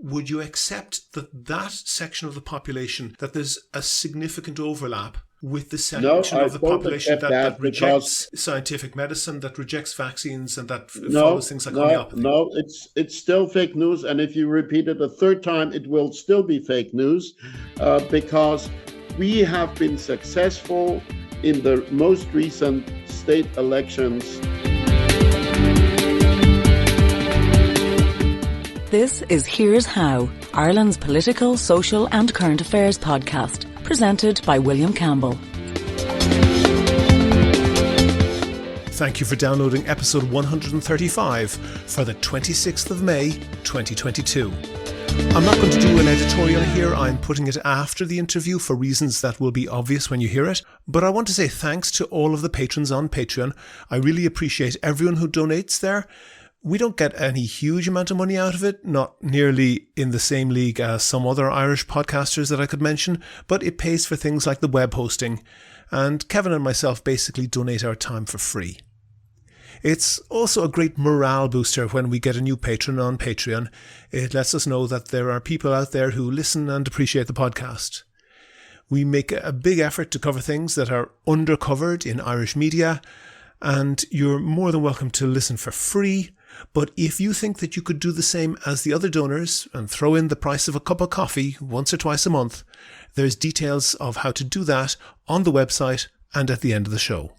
would you accept that section of the population, that there's a significant overlap with the No, section I of the don't population accept that because rejects scientific medicine, that rejects vaccines, and that follows no, things like no, homeopathy? no, it's still fake news, and if you repeat it a third time, it will still be fake news, because we have been successful in the most recent state elections. This is Here's How, Ireland's political, social and current affairs podcast, presented by William Campbell. Thank you for downloading episode 135 for the 26th of May, 2022. I'm not going to do an editorial here. I'm putting it after the interview for reasons that will be obvious when you hear it. But I want to say thanks to all of the patrons on Patreon. I really appreciate everyone who donates there. We don't get any huge amount of money out of it, not nearly in the same league as some other Irish podcasters that I could mention, but it pays for things like the web hosting. And Kevin and myself basically donate our time for free. It's also a great morale booster when we get a new patron on Patreon. It lets us know that there are people out there who listen and appreciate the podcast. We make a big effort to cover things that are undercovered in Irish media, and you're more than welcome to listen for free. But if you think that you could do the same as the other donors and throw in the price of a cup of coffee once or twice a month, there's details of how to do that on the website and at the end of the show.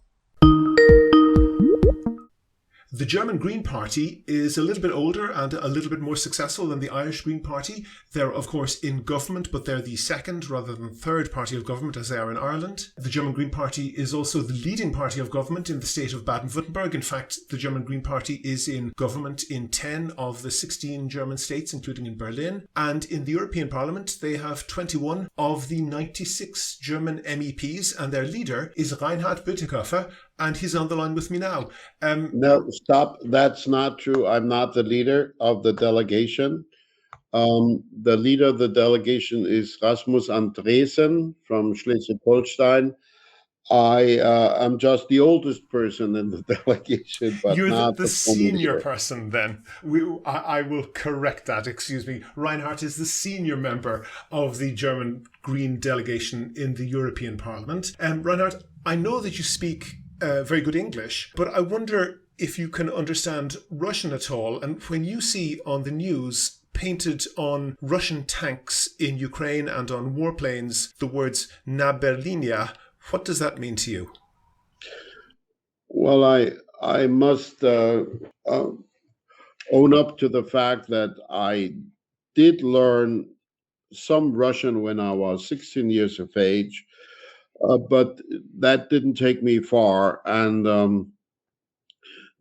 The German Green Party is a little bit older and a little bit more successful than the Irish Green Party. They're, of course, in government, but they're the second rather than third party of government as they are in Ireland. The German Green Party is also the leading party of government in the state of Baden-Württemberg. In fact, the German Green Party is in government in 10 of the 16 German states, including in Berlin. And in the European Parliament, they have 21 of the 96 German MEPs, and their leader is Reinhard Bütikofer, and he's on the line with me now. No, stop. That's not true. I'm not the leader of the delegation. The leader of the delegation is Rasmus Andresen from Schleswig-Holstein. I am just the oldest person in the delegation, but You're not the formal senior leader. person then. I will correct that, excuse me. Reinhard is the senior member of the German Green delegation in the European Parliament. Reinhard, I know that you speak very good English, but I wonder if you can understand Russian at all. And when you see on the news painted on Russian tanks in Ukraine and on warplanes the words "Na Berlinia," what does that mean to you? Well, I must own up to the fact that I did learn some Russian when I was 16 years of age. But that didn't take me far, and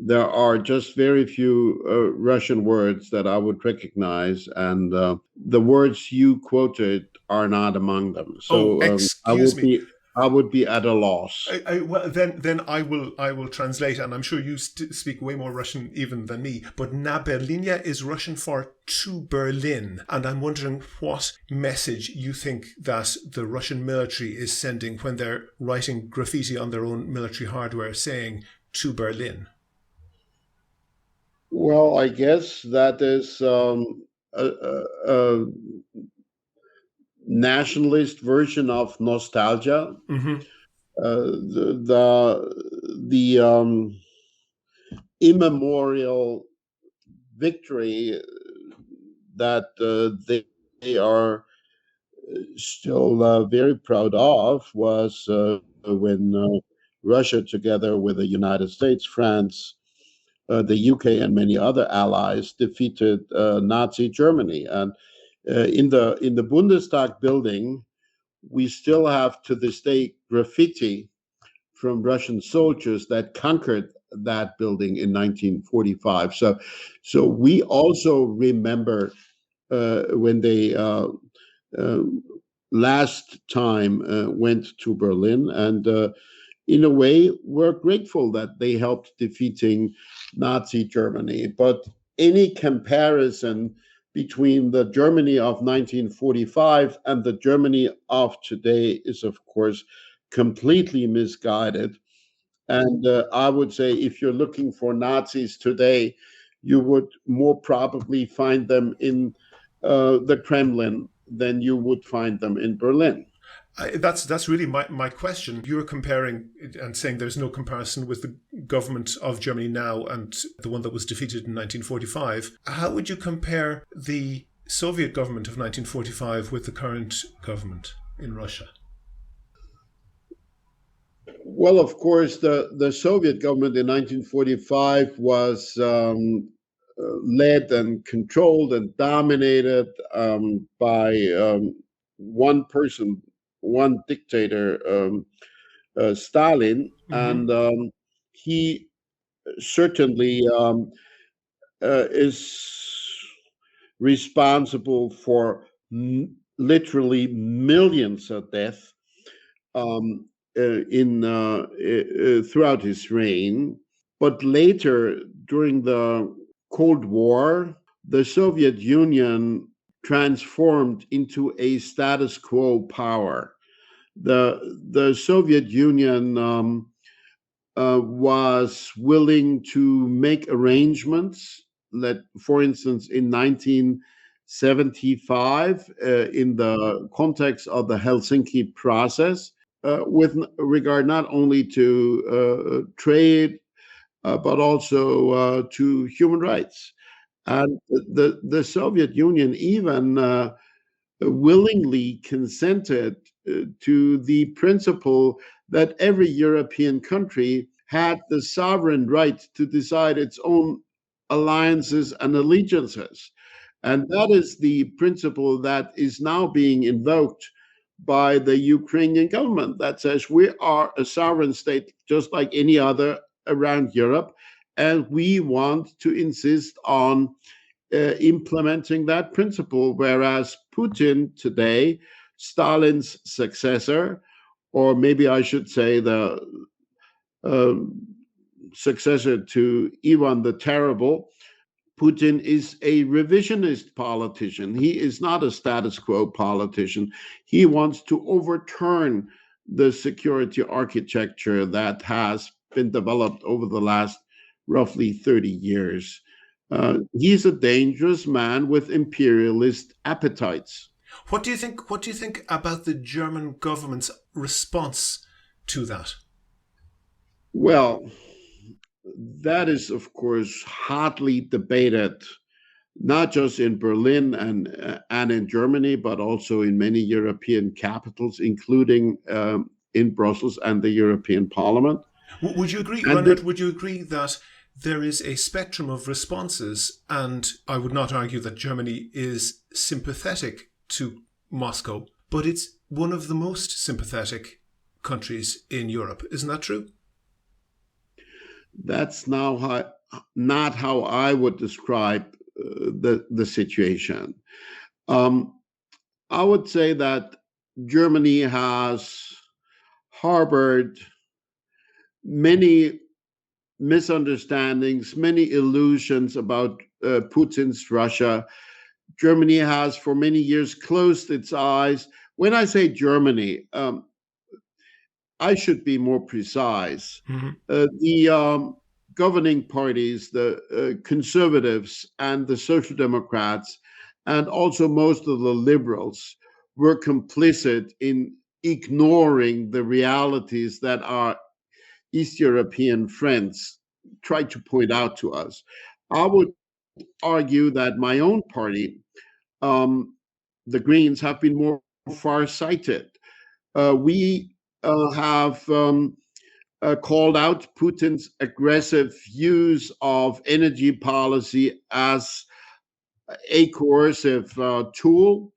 there are just very few Russian words that I would recognize, and the words you quoted are not among them. So excuse me. I would be at a loss. Well, then I will translate, and I'm sure you speak way more Russian even than me. But "Na Berlinia" is Russian for "to Berlin," and I'm wondering what message you think that the Russian military is sending when they're writing graffiti on their own military hardware saying "to Berlin." Well, I guess that is a nationalist version of nostalgia. Mm-hmm. The immemorial victory that they are still very proud of was when Russia, together with the United States, France, the UK, and many other allies, defeated Nazi Germany. And in the Bundestag building, we still have to this day graffiti from Russian soldiers that conquered that building in 1945. So we also remember when they last time went to Berlin, and in a way, we're grateful that they helped defeating Nazi Germany. But any comparison between the Germany of 1945 and the Germany of today is, of course, completely misguided. And I would say if you're looking for Nazis today, you would more probably find them in the Kremlin, then you would find them in Berlin. That's really my question. You're comparing and saying there's no comparison with the government of Germany now and the one that was defeated in 1945. How would you compare the Soviet government of 1945 with the current government in Russia? Well, of course, the Soviet government in 1945 was led and controlled and dominated by one person, one dictator, Stalin, Mm-hmm. and he certainly is responsible for literally millions of deaths in throughout his reign. But later, during the Cold War, the Soviet Union transformed into a status quo power. The Soviet Union was willing to make arrangements. That, for instance, in 1975, in the context of the Helsinki process, with regard not only to trade, but also to human rights. And the Soviet Union even willingly consented to the principle that every European country had the sovereign right to decide its own alliances and allegiances. And that is the principle that is now being invoked by the Ukrainian government, that says we are a sovereign state just like any other around Europe, and we want to insist on implementing that principle. Whereas Putin today, Stalin's successor, or maybe I should say the successor to Ivan the Terrible, Putin is a revisionist politician. He is not a status quo politician. He wants to overturn the security architecture that has been developed over the last roughly 30 years. He's a dangerous man with imperialist appetites. What do you think? What do you think about the German government's response to that? Well, that is, of course, hotly debated, not just in Berlin and in Germany, but also in many European capitals, including in Brussels and the European Parliament. Would you agree, And Reinhard? Would you agree that there is a spectrum of responses, and I would not argue that Germany is sympathetic to Moscow, but it's one of the most sympathetic countries in Europe. Isn't that true? That's now not how I would describe the situation. I would say that Germany has harbored many misunderstandings, many illusions about Putin's Russia. Germany has for many years closed its eyes. When I say Germany, I should be more precise. Mm-hmm. The governing parties, the conservatives and the social democrats, and also most of the liberals, were complicit in ignoring the realities that our East European friends tried to point out to us. I would argue that my own party, the Greens, have been more far-sighted. We have called out Putin's aggressive use of energy policy as a coercive tool.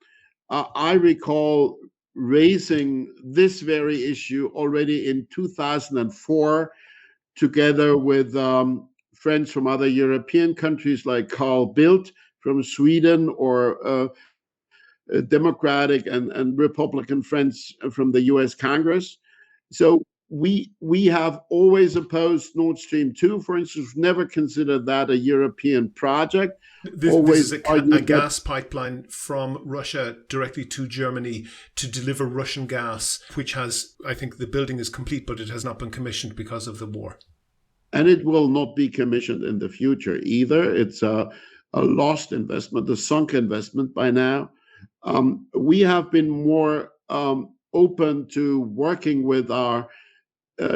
I recall raising this very issue already in 2004, together with friends from other European countries like Carl Bildt from Sweden, or Democratic and Republican friends from the US Congress. So we have always opposed Nord Stream 2, for instance, never considered that a European project. This is a gas pipeline from Russia directly to Germany to deliver Russian gas, which has, I think the building is complete, but it has not been commissioned because of the war. And it will not be commissioned in the future either. It's lost investment, a sunk investment by now. We have been more open to working with our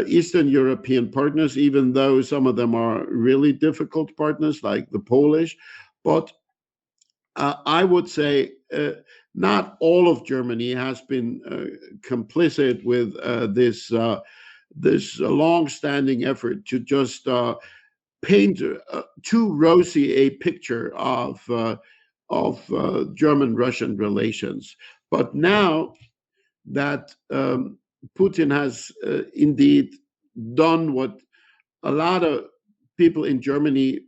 Eastern European partners, even though some of them are really difficult partners, like the Polish. But I would say not all of Germany has been complicit with this long-standing effort to just paint too rosy a picture of German-Russian relations. But now that Putin has indeed done what a lot of people in Germany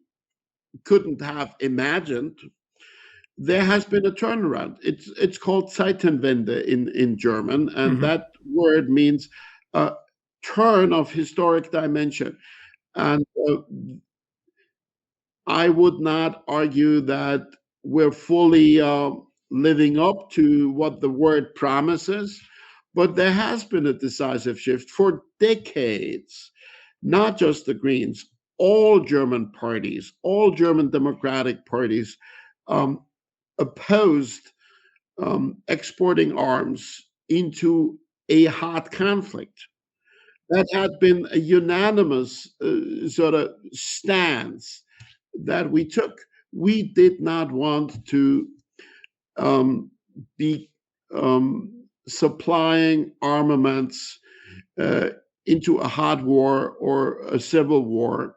couldn't have imagined, there has been a turnaround. It's called Zeitenwende in German, and that word means a turn of historic dimension. And I would not argue that we're fully living up to what the word promises, but there has been a decisive shift for decades. Not just the Greens, all German parties, all German democratic parties opposed exporting arms into a hot conflict. That had been a unanimous sort of stance that we took. We did not want to be supplying armaments into a hot war or a civil war.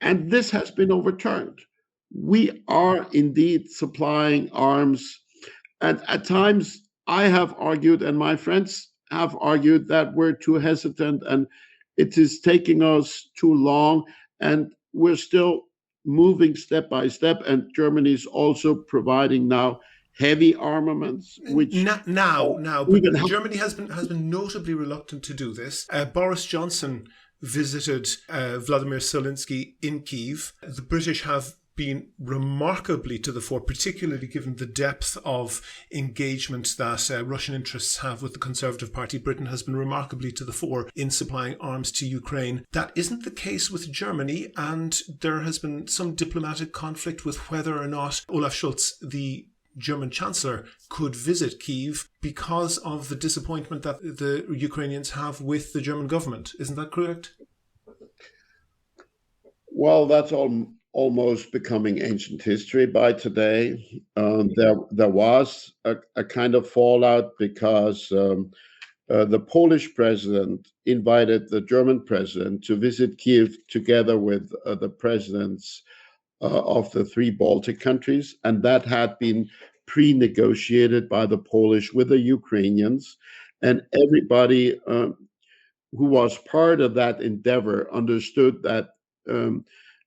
And this has been overturned. We are indeed supplying arms. And at times, I have argued, and my friends have argued, that we're too hesitant and it is taking us too long. And we're still moving step by step. And Germany is also providing now heavy armaments, which but Germany has been notably reluctant to do this. Boris Johnson visited Vladimir Zelensky in Kyiv. The British have been remarkably to the fore, particularly given the depth of engagement that Russian interests have with the Conservative Party. Britain has been remarkably to the fore in supplying arms to Ukraine. That isn't the case with Germany, and there has been some diplomatic conflict with whether or not Olaf Scholz, the German Chancellor, could visit Kyiv because of the disappointment that the Ukrainians have with the German government. Isn't that correct? Well, that's almost becoming ancient history by today. There was a kind of fallout because the Polish president invited the German president to visit Kyiv together with the presidents of the three Baltic countries, and that had been pre-negotiated by the Polish with the Ukrainians, and everybody who was part of that endeavor understood that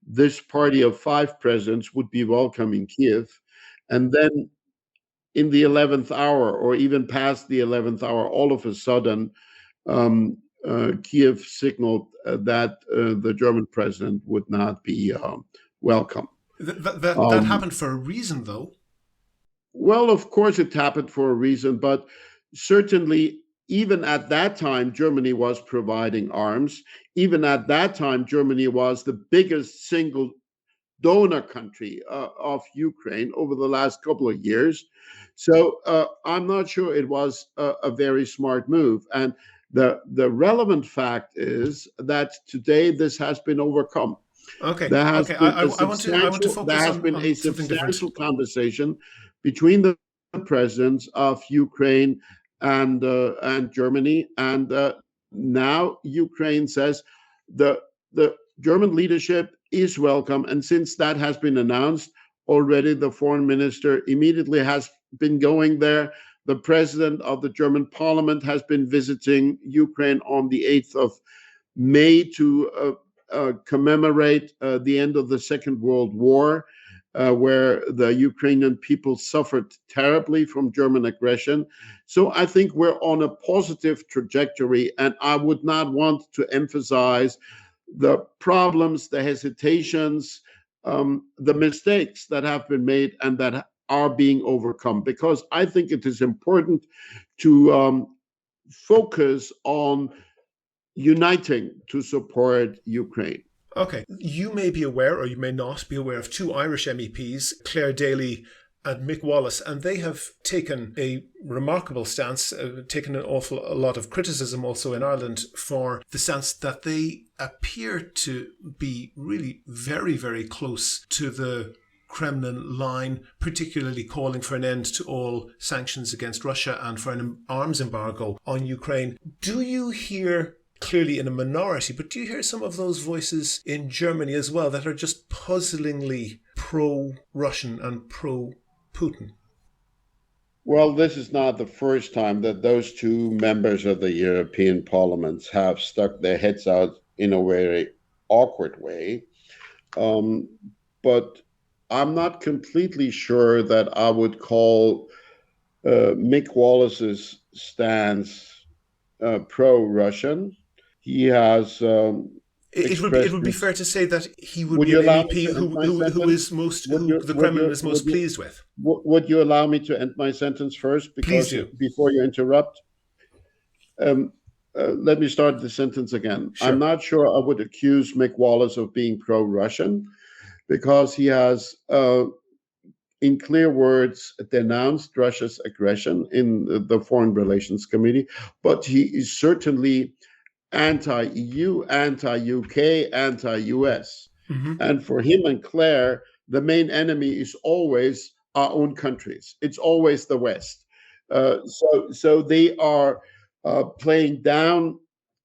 this party of five presidents would be welcome in Kyiv. And then in the 11th hour, or even past the 11th hour, all of a sudden, Kyiv signaled that the German president would not be welcome. That happened for a reason, though. Well, of course it happened for a reason, but certainly even at that time, Germany was providing arms. Even at that time, Germany was the biggest single donor country of Ukraine over the last couple of years. So I'm not sure it was a very smart move. And the relevant fact is that today this has been overcome. Okay. There has been I want to focus there has on, been on a something substantial different. conversation between the presidents of Ukraine and Germany, and now Ukraine says the German leadership is welcome. And since that has been announced already, the foreign minister immediately has been going there. The president of the German parliament has been visiting Ukraine on the 8th of May to commemorate the end of the Second World War, where the Ukrainian people suffered terribly from German aggression. So I think we're on a positive trajectory, and I would not want to emphasize the problems, the hesitations, the mistakes that have been made and that are being overcome, because I think it is important to focus on uniting to support Ukraine. Okay. You may be aware, or you may not be aware, of two Irish MEPs, Claire Daly and Mick Wallace, and they have taken a remarkable stance, taken an awful a lot of criticism also in Ireland for the stance that they appear to be really very, very close to the Kremlin line, particularly calling for an end to all sanctions against Russia and for an arms embargo on Ukraine. Do you hear, clearly in a minority, but do you hear some of those voices in Germany as well that are just puzzlingly pro-Russian and pro-Putin? Well, this is not the first time that those two members of the European Parliament have stuck their heads out in a very awkward way. But I'm not completely sure that I would call Mick Wallace's stance pro-Russian. He has it would be fair to say that he would be you an allow me MEP to end my who sentence? the Kremlin is most pleased with. Would you allow me to end my sentence first? Please do. Before you interrupt. Let me start the sentence again. Sure. I'm not sure I would accuse Mick Wallace of being pro-Russian, because he has, in clear words, denounced Russia's aggression in the Foreign Relations Committee, but he is certainly anti-EU, anti-UK, anti-US. Mm-hmm. And for him and Claire, the main enemy is always our own countries. It's always the West. So they are playing down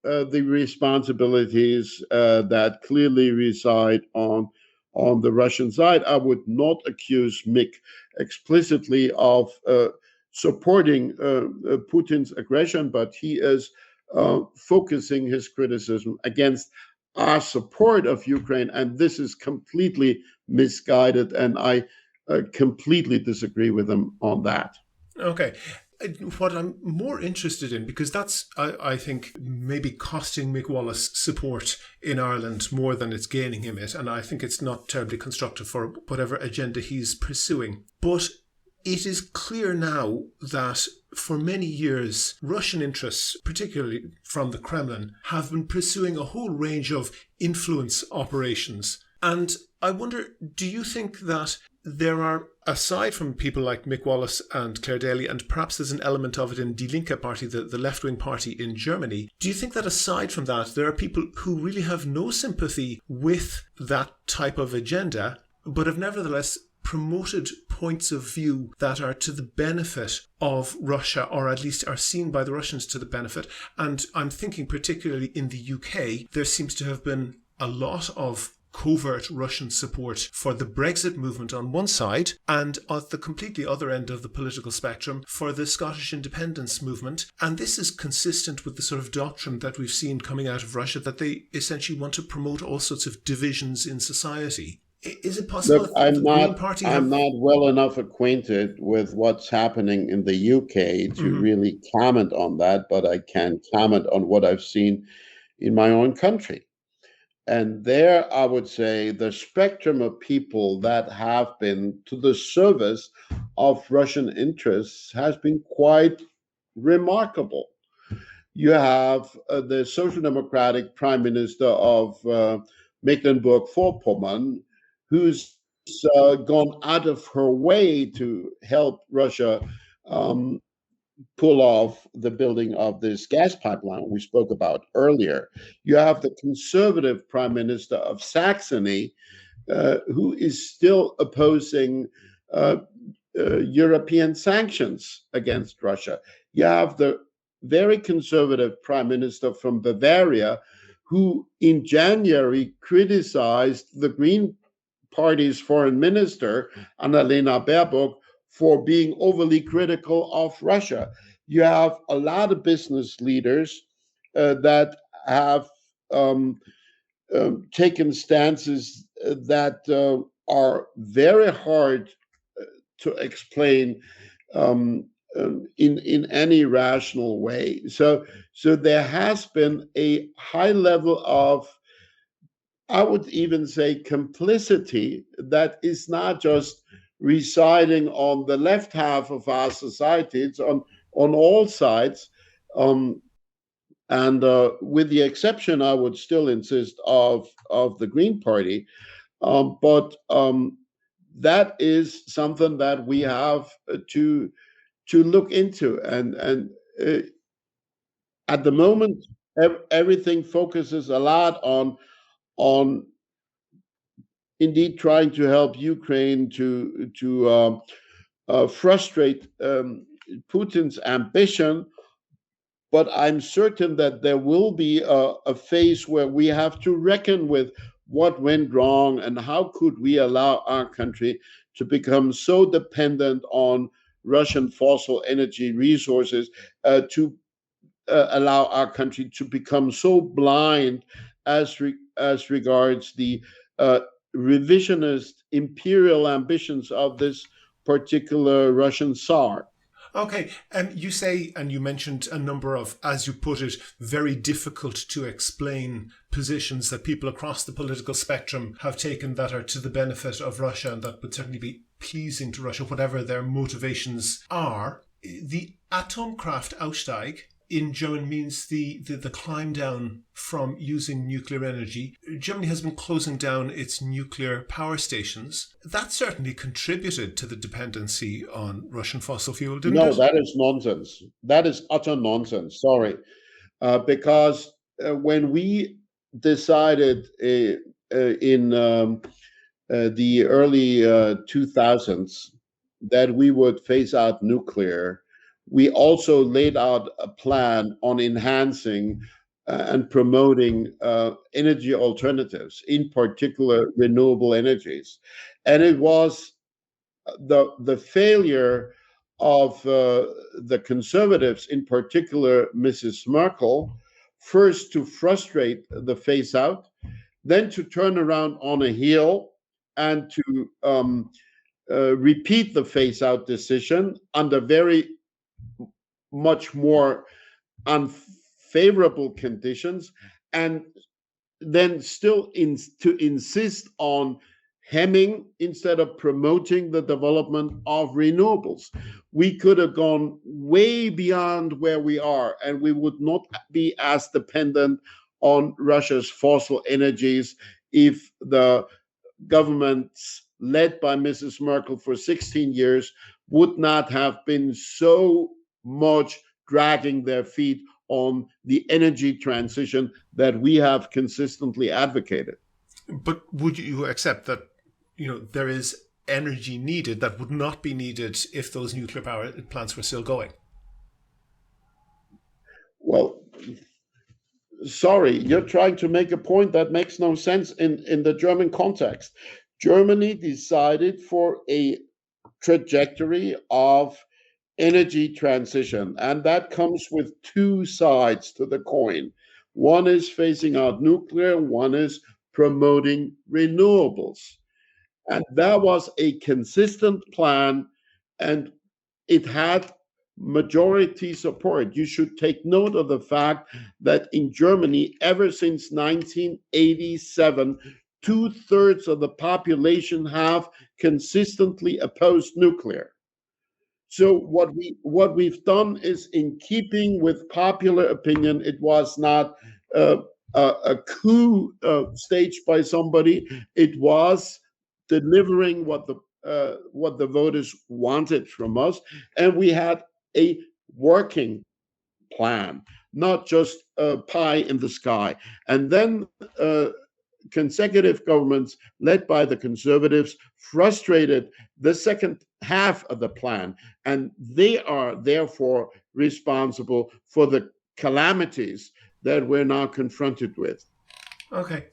the responsibilities that clearly reside on the Russian side. I would not accuse Mick explicitly of supporting Putin's aggression, but he is focusing his criticism against our support of Ukraine, and this is completely misguided, and I completely disagree with him on that. Okay. What I'm more interested in, because that's, I think, maybe costing Mick Wallace support in Ireland more than it's gaining him it, and I think it's not terribly constructive for whatever agenda he's pursuing. But it is clear now that for many years, Russian interests, particularly from the Kremlin, have been pursuing a whole range of influence operations. And I wonder, do you think that there are, aside from people like Mick Wallace and Claire Daly, and perhaps there's an element of it in Die Linke party, the left-wing party in Germany, do you think that aside from that, there are people who really have no sympathy with that type of agenda, but have nevertheless promoted points of view that are to the benefit of Russia, or at least are seen by the Russians to the benefit? And I'm thinking particularly in the UK, there seems to have been a lot of covert Russian support for the Brexit movement on one side, and at the completely other end of the political spectrum for the Scottish independence movement. And this is consistent with the sort of doctrine that we've seen coming out of Russia, that they essentially want to promote all sorts of divisions in society. Is it possible Look, that the Green Party I'm not well enough acquainted with what's happening in the UK to really comment on that, but I can comment on what I've seen in my own country. And there, I would say the spectrum of people that have been to the service of Russian interests has been quite remarkable. You have the Social Democratic Prime Minister of Mecklenburg-Vorpommern, who's gone out of her way to help Russia pull off the building of this gas pipeline we spoke about earlier. You have the conservative prime minister of Saxony, who is still opposing European sanctions against Russia. You have the very conservative prime minister from Bavaria, who in January criticized the Green Party's foreign minister, Annalena Baerbock, for being overly critical of Russia. You have a lot of business leaders that have taken stances that are very hard to explain in any rational way. So there has been a high level of, I would even say, complicity that is not just residing on the left half of our society. It's on all sides. And with the exception, I would still insist, of the Green Party. But that is something that we have to look into. And at the moment, everything focuses a lot on indeed trying to help Ukraine to frustrate Putin's ambition. But I'm certain that there will be a phase where we have to reckon with what went wrong and how could we allow our country to become so dependent on Russian fossil energy resources, to allow our country to become so blind as regards the uh, revisionist imperial ambitions of this particular Russian Tsar. Okay, you say, and you mentioned a number of, as you put it, very difficult to explain positions that people across the political spectrum have taken that are to the benefit of Russia and that would certainly be pleasing to Russia, whatever their motivations are. The Atomkraftausstieg in German means the climb down from using nuclear energy. Germany has been closing down its nuclear power stations. That certainly contributed to the dependency on Russian fossil fuel, didn't No, it? that is nonsense. That is utter nonsense. Sorry. Because when we decided in the early 2000s that we would phase out nuclear, we also laid out a plan on enhancing and promoting energy alternatives, in particular renewable energies. And it was the failure of the conservatives, in particular Mrs. Merkel, first to frustrate the phase out, then to turn around on a heel and to repeat the phase out decision under very much more unfavorable conditions, and then still to insist on hemming instead of promoting the development of renewables. We could have gone way beyond where we are, and we would not be as dependent on Russia's fossil energies if the governments led by Mrs. Merkel for 16 years would not have been so much dragging their feet on the energy transition that we have consistently advocated. But would you accept that, there is energy needed that would not be needed if those nuclear power plants were still going? Well, sorry, you're trying to make a point that makes no sense in the German context. Germany decided for a trajectory of energy transition, and that comes with two sides to the coin. One is phasing out nuclear, one is promoting renewables. And that was a consistent plan, and it had majority support. You should take note of the fact that in Germany, ever since 1987, 2/3 of the population have consistently opposed nuclear. So what we've done is in keeping with popular opinion. It was not a coup staged by somebody. It was delivering what the voters wanted from us, and we had a working plan, not just a pie in the sky. And then consecutive governments led by the conservatives frustrated the second half of the plan, and they are therefore responsible for the calamities that we're now confronted with. Okay.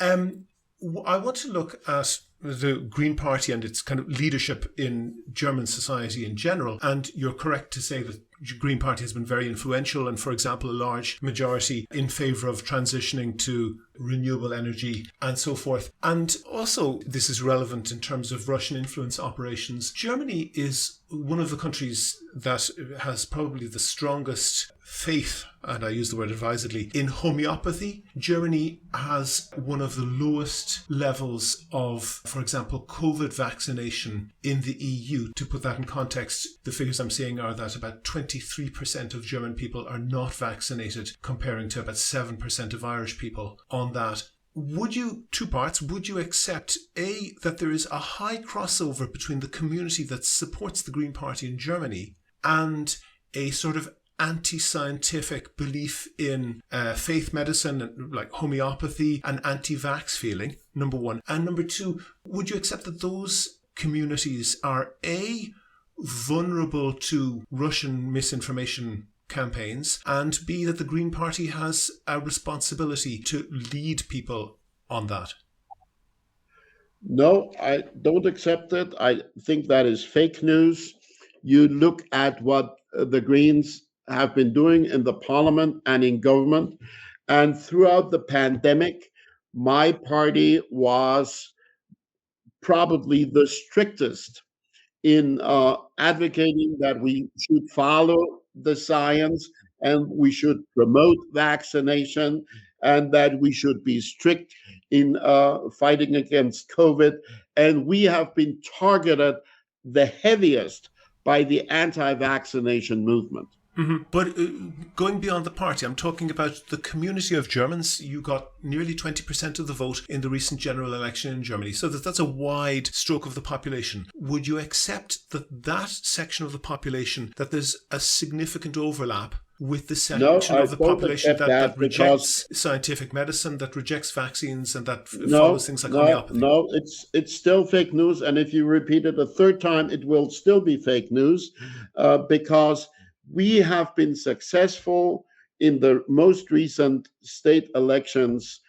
I want to look at the Green Party and its kind of leadership in German society in general. And you're correct to say that the Green Party has been very influential and, for example, a large majority in favour of transitioning to renewable energy and so forth. And also, this is relevant in terms of Russian influence operations. Germany is one of the countries that has probably the strongest faith, and I use the word advisedly, in homeopathy. Germany has one of the lowest levels of, for example, COVID vaccination in the EU. To put that in context, the figures I'm seeing are that about 20% 23% of German people are not vaccinated, comparing to about 7% of Irish people on that. Would you, two parts, would you accept, A, that there is a high crossover between the community that supports the Green Party in Germany and a sort of anti-scientific belief in faith medicine, like homeopathy, and anti-vax feeling, number one? And number two, would you accept that those communities are A, vulnerable to Russian misinformation campaigns, and B, that the Green Party has a responsibility to lead people on that? No, I don't accept it. I think that is fake news. You look at what the Greens have been doing in the parliament and in government, and throughout the pandemic, my party was probably the strictest in advocating that we should follow the science and we should promote vaccination and that we should be strict in fighting against COVID. And we have been targeted the heaviest by the anti-vaccination movement. Mm-hmm. But going beyond the party, I'm talking about the community of Germans. You got nearly 20% of the vote in the recent general election in Germany. So that's a wide stroke of the population. Would you accept that section of the population, that there's a significant overlap with the section of the population that rejects scientific medicine, that rejects vaccines, and that follows things like homeopathy? No, it's still fake news. And if you repeat it a third time, it will still be fake news because we have been successful in the most recent state elections,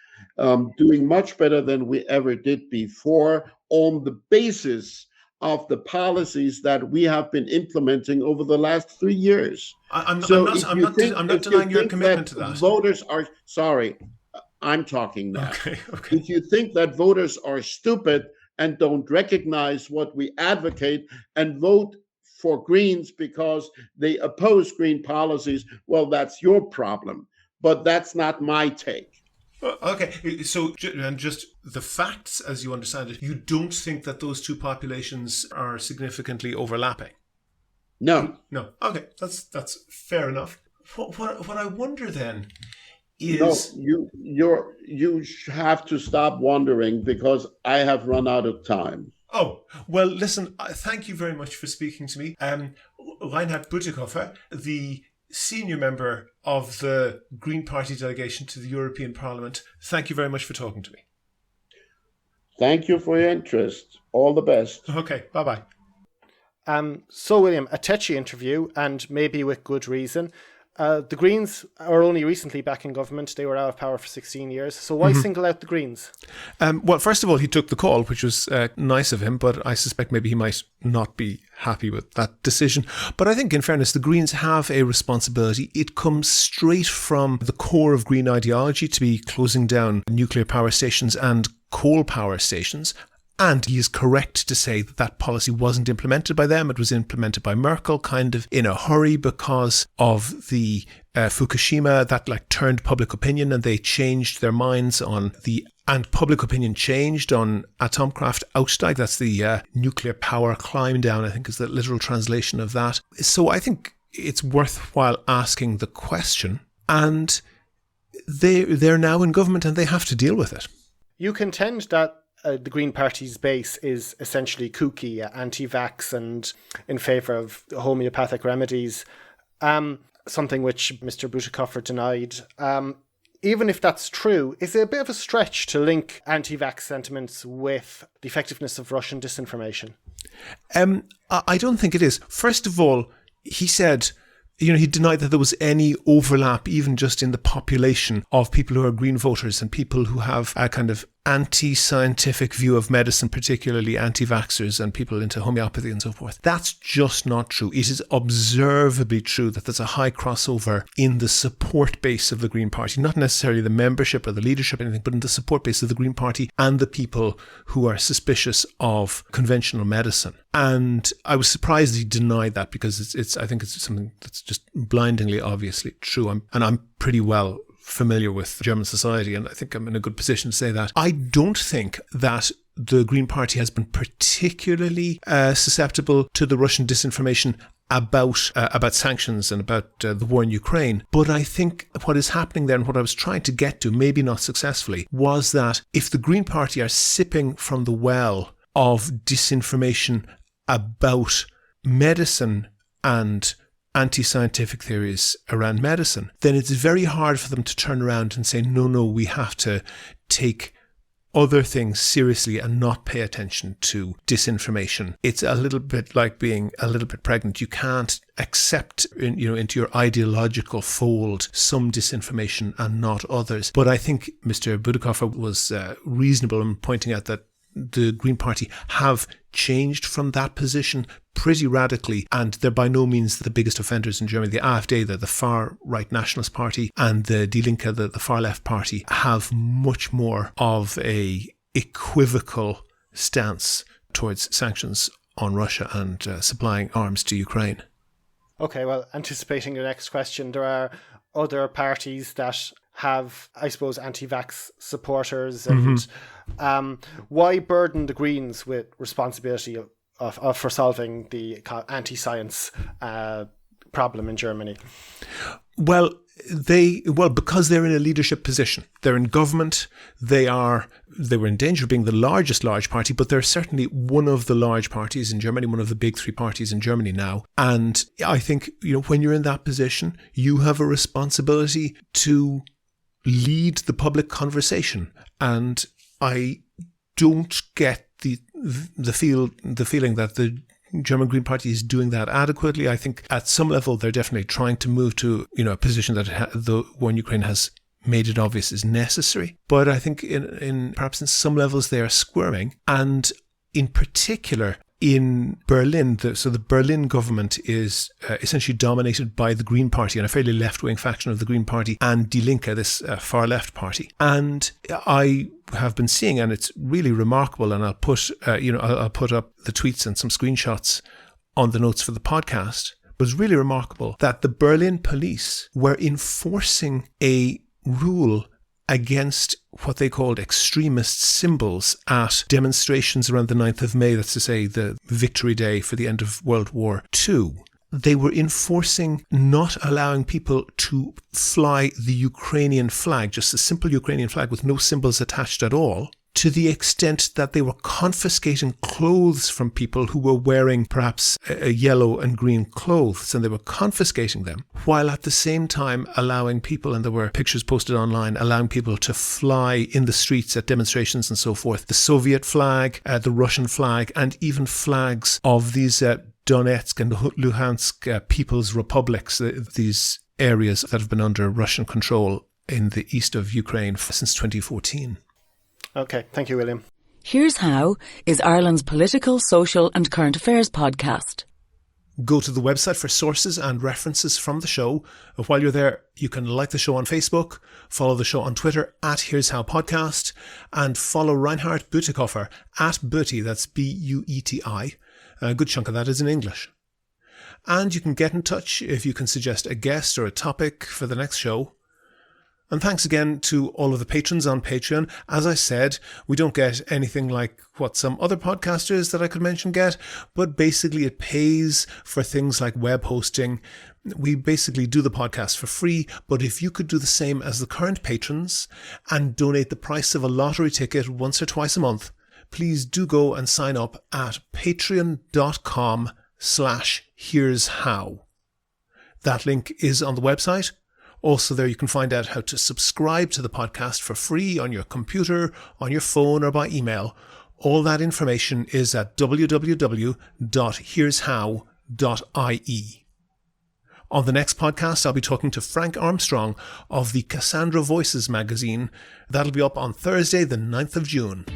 doing much better than we ever did before on the basis of the policies that we have been implementing over the last 3 years. I'm not denying your commitment to that. Voters are, sorry, I'm talking now. Okay. If you think that voters are stupid and don't recognize what we advocate and vote for Greens because they oppose green policies, well, that's your problem. But that's not my take. Okay, so and just the facts as you understand it, you don't think that those two populations are significantly overlapping? No. Okay, that's fair enough. What I wonder then is... No, you have to stop wondering because I have run out of time. Oh, well, listen, thank you very much for speaking to me. Reinhard Bütikofer, the senior member of the Green Party delegation to the European Parliament, thank you very much for talking to me. Thank you for your interest. All the best. Okay, bye-bye. So, William, a touchy interview, and maybe with good reason. The Greens are only recently back in government. They were out of power for 16 years. So why single out the Greens? Well, first of all, he took the call, which was nice of him, but I suspect maybe he might not be happy with that decision. But I think, in fairness, the Greens have a responsibility. It comes straight from the core of Green ideology to be closing down nuclear power stations and coal power stations. And he is correct to say that that policy wasn't implemented by them. It was implemented by Merkel kind of in a hurry because of the Fukushima that turned public opinion, and they changed their minds and public opinion changed on Atomkraft Ausstieg. That's the nuclear power climb down, I think is the literal translation of that. So I think it's worthwhile asking the question, and they're now in government and they have to deal with it. You contend that the Green Party's base is essentially kooky, anti-vax and in favour of homeopathic remedies, something which Mr. Bütikofer denied. Even if that's true, is it a bit of a stretch to link anti-vax sentiments with the effectiveness of Russian disinformation? I don't think it is. First of all, he said... he denied that there was any overlap, even just in the population of people who are Green voters and people who have a kind of anti-scientific view of medicine, particularly anti-vaxxers and people into homeopathy and so forth. That's just not true. It is observably true that there's a high crossover in the support base of the Green Party, not necessarily the membership or the leadership or anything, but in the support base of the Green Party and the people who are suspicious of conventional medicine. And I was surprised he denied that because I think it's something that's just blindingly obviously true. I'm pretty well familiar with German society, and I think I'm in a good position to say that. I don't think that the Green Party has been particularly susceptible to the Russian disinformation about sanctions and about the war in Ukraine. But I think what is happening there, and what I was trying to get to, maybe not successfully, was that if the Green Party are sipping from the well of disinformation about medicine and anti-scientific theories around medicine, then it's very hard for them to turn around and say, no, we have to take other things seriously and not pay attention to disinformation. It's a little bit like being a little bit pregnant. You can't accept into your ideological fold some disinformation and not others. But I think Mr. Bütikofer was reasonable in pointing out that the Green Party have changed from that position pretty radically, and they're by no means the biggest offenders in Germany. The AfD, the far-right nationalist party, and the Die Linke, the far-left party, have much more of a equivocal stance towards sanctions on Russia and supplying arms to Ukraine. Okay, well, anticipating the next question, there are other parties that have, I suppose, anti-vax supporters, and why burden the Greens with responsibility for solving the anti-science problem in Germany? Well, because they're in a leadership position. They're in government. They were in danger of being the largest large party, but they're certainly one of the large parties in Germany, one of the big three parties in Germany now. And I think, when you're in that position, you have a responsibility to lead the public conversation. And I don't get the feeling that the German Green Party is doing that adequately. I think at some level they're definitely trying to move to a position that the war in Ukraine has made it obvious is necessary. But I think perhaps in some levels they are squirming, and in particular in Berlin. The Berlin government is essentially dominated by the Green Party and a fairly left-wing faction of the Green Party and Die Linke, this far-left party. And I have been seeing, and it's really remarkable, and I'll put up the tweets and some screenshots on the notes for the podcast. It was really remarkable that the Berlin police were enforcing a rule against what they called extremist symbols at demonstrations around the 9th of May, that's to say the Victory Day for the end of World War II. They were enforcing not allowing people to fly the Ukrainian flag, just a simple Ukrainian flag with no symbols attached at all, to the extent that they were confiscating clothes from people who were wearing perhaps a yellow and green clothes, and they were confiscating them, while at the same time allowing people, and there were pictures posted online, allowing people to fly in the streets at demonstrations and so forth, the Soviet flag, the Russian flag, and even flags of these Donetsk and Luhansk People's Republics, these areas that have been under Russian control in the east of Ukraine since 2014. Okay, thank you, William. Here's How is Ireland's political, social and current affairs podcast. Go to the website for sources and references from the show. While you're there, you can like the show on Facebook, follow the show on Twitter at Here's How Podcast, and follow Reinhard Bütikofer at Buti, that's Bueti. A good chunk of that is in English. And you can get in touch if you can suggest a guest or a topic for the next show. And thanks again to all of the patrons on Patreon. As I said, we don't get anything like what some other podcasters that I could mention get, but basically it pays for things like web hosting. We basically do the podcast for free, but if you could do the same as the current patrons and donate the price of a lottery ticket once or twice a month, please do go and sign up at patreon.com/Here's How. That link is on the website. Also there you can find out how to subscribe to the podcast for free on your computer, on your phone or by email. All that information is at www.hereshow.ie. On the next podcast, I'll be talking to Frank Armstrong of the Cassandra Voices magazine. That'll be up on Thursday, the 9th of June.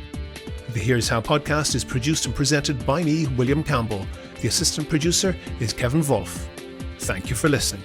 The Here's How podcast is produced and presented by me, William Campbell. The assistant producer is Kevin Wolf. Thank you for listening.